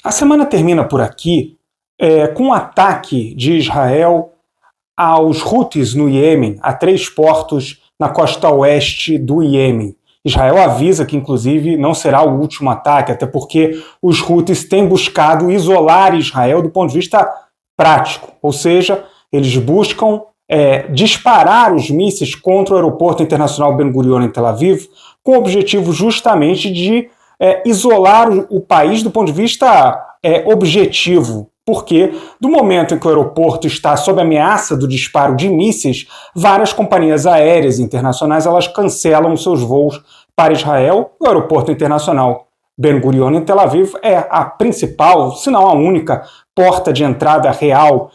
A semana termina por aqui com um ataque de Israel aos Houthis no Iêmen, a 3 portos na costa oeste do Iêmen. Israel avisa que, inclusive, não será o último ataque, até porque os Houthis têm buscado isolar Israel do ponto de vista prático, ou seja, eles buscam disparar os mísseis contra o aeroporto internacional Ben Gurion em Tel Aviv, com o objetivo justamente de isolar o país do ponto de vista objetivo, porque do momento em que o aeroporto está sob ameaça do disparo de mísseis, várias companhias aéreas internacionais elas cancelam seus voos para Israel. O aeroporto internacional Ben Gurion em Tel Aviv é a principal, se não a única, porta de entrada real,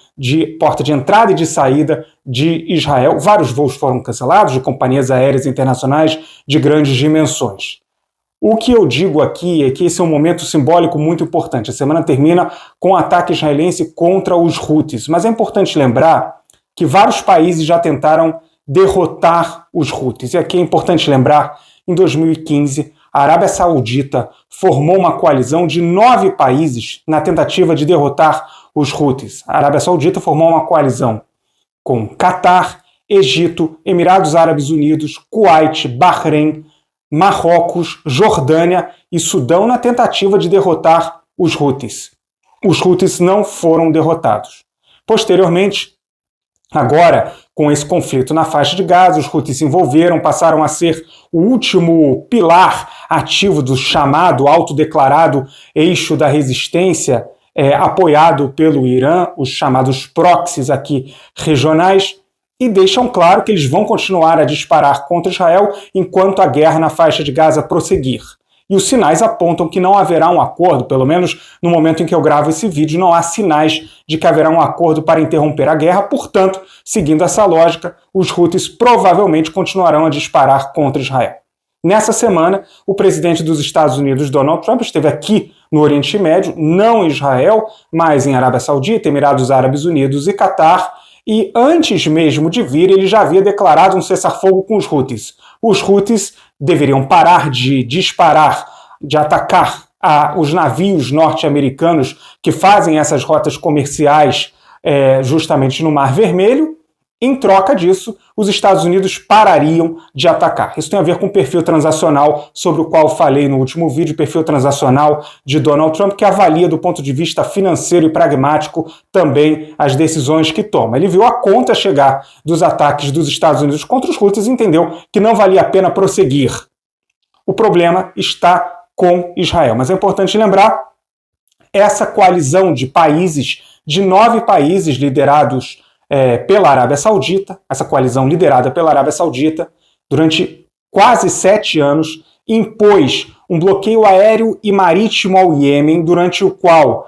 porta de entrada e de saída de Israel. Vários voos foram cancelados de companhias aéreas internacionais de grandes dimensões. O que eu digo aqui é que esse é um momento simbólico muito importante. A semana termina com o ataque israelense contra os Houthis, mas é importante lembrar que vários países já tentaram derrotar os Houthis. E aqui é importante lembrar, em 2015, a Arábia Saudita formou uma coalizão de 9 países na tentativa de derrotar os Houthis. A Arábia Saudita formou uma coalizão com Catar, Egito, Emirados Árabes Unidos, Kuwait, Bahrein, Marrocos, Jordânia e Sudão na tentativa de derrotar os Houthis. Os Houthis não foram derrotados. Posteriormente, agora, com esse conflito na faixa de Gaza, os Houthis se envolveram, passaram a ser o último pilar ativo do chamado, autodeclarado eixo da resistência, apoiado pelo Irã, os chamados proxies aqui regionais, e deixam claro que eles vão continuar a disparar contra Israel enquanto a guerra na faixa de Gaza prosseguir. E os sinais apontam que não haverá um acordo, pelo menos no momento em que eu gravo esse vídeo, não há sinais de que haverá um acordo para interromper a guerra, portanto, seguindo essa lógica, os Houthis provavelmente continuarão a disparar contra Israel. Nessa semana, o presidente dos Estados Unidos, Donald Trump, esteve aqui no Oriente Médio, não em Israel, mas em Arábia Saudita, Emirados Árabes Unidos e Catar, e antes mesmo de vir, ele já havia declarado um cessar-fogo com os Houthis. Os Houthis deveriam parar de disparar, de atacar os navios norte-americanos que fazem essas rotas comerciais justamente no Mar Vermelho. Em troca disso, os Estados Unidos parariam de atacar. Isso tem a ver com o perfil transacional sobre o qual falei no último vídeo, o perfil transacional de Donald Trump, que avalia do ponto de vista financeiro e pragmático também as decisões que toma. Ele viu a conta chegar dos ataques dos Estados Unidos contra os Houthis e entendeu que não valia a pena prosseguir. O problema está com Israel. Mas é importante lembrar, essa coalizão de países, de 9 países liderados pela Arábia Saudita, essa coalizão liderada pela Arábia Saudita, durante quase 7 anos, impôs um bloqueio aéreo e marítimo ao Iêmen, durante o qual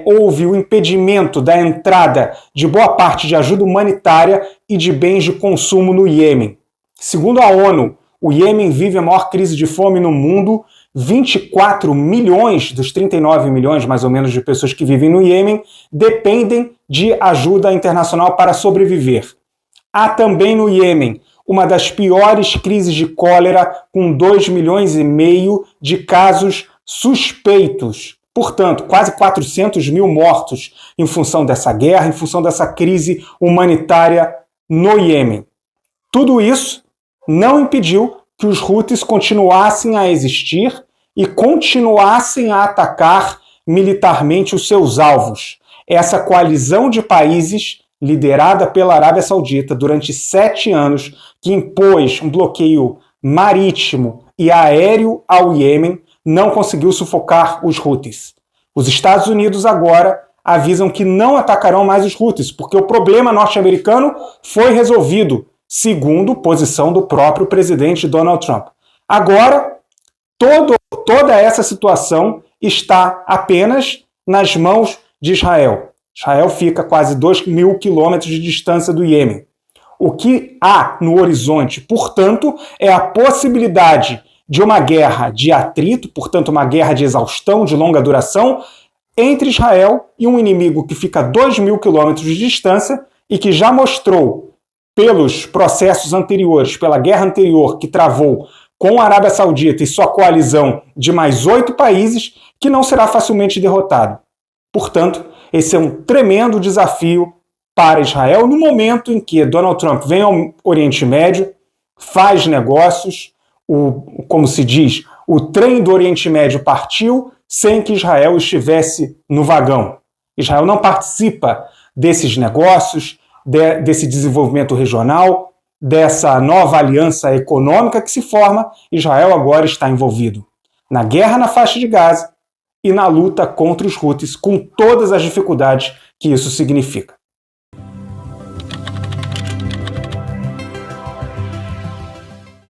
houve o impedimento da entrada de boa parte de ajuda humanitária e de bens de consumo no Iêmen. Segundo a ONU, o Iêmen vive a maior crise de fome no mundo. 24 milhões dos 39 milhões, mais ou menos, de pessoas que vivem no Iêmen dependem de ajuda internacional para sobreviver. Há também no Iêmen uma das piores crises de cólera, com 2,5 milhões de casos suspeitos. Portanto, quase 400 mil mortos em função dessa guerra, em função dessa crise humanitária no Iêmen. Tudo isso não impediu que os Houthis continuassem a existir e continuassem a atacar militarmente os seus alvos. Essa coalizão de países, liderada pela Arábia Saudita durante 7 anos, que impôs um bloqueio marítimo e aéreo ao Iêmen, não conseguiu sufocar os Houthis. Os Estados Unidos agora avisam que não atacarão mais os Houthis, porque o problema norte-americano foi resolvido, segundo posição do próprio presidente Donald Trump. Agora, toda essa situação está apenas nas mãos de Israel. Israel fica a quase 2.000 quilômetros de distância do Iêmen. O que há no horizonte, portanto, é a possibilidade de uma guerra de atrito, portanto, uma guerra de exaustão, de longa duração, entre Israel e um inimigo que fica a 2.000 quilômetros de distância e que já mostrou, pelos processos anteriores, pela guerra anterior que travou com a Arábia Saudita e sua coalizão de mais 8 países, que não será facilmente derrotado. Portanto, esse é um tremendo desafio para Israel no momento em que Donald Trump vem ao Oriente Médio, faz negócios, como se diz, o trem do Oriente Médio partiu sem que Israel estivesse no vagão. Israel não participa desses negócios, desse desenvolvimento regional, dessa nova aliança econômica que se forma. Israel agora está envolvido na guerra na faixa de Gaza e na luta contra os Houthis, com todas as dificuldades que isso significa.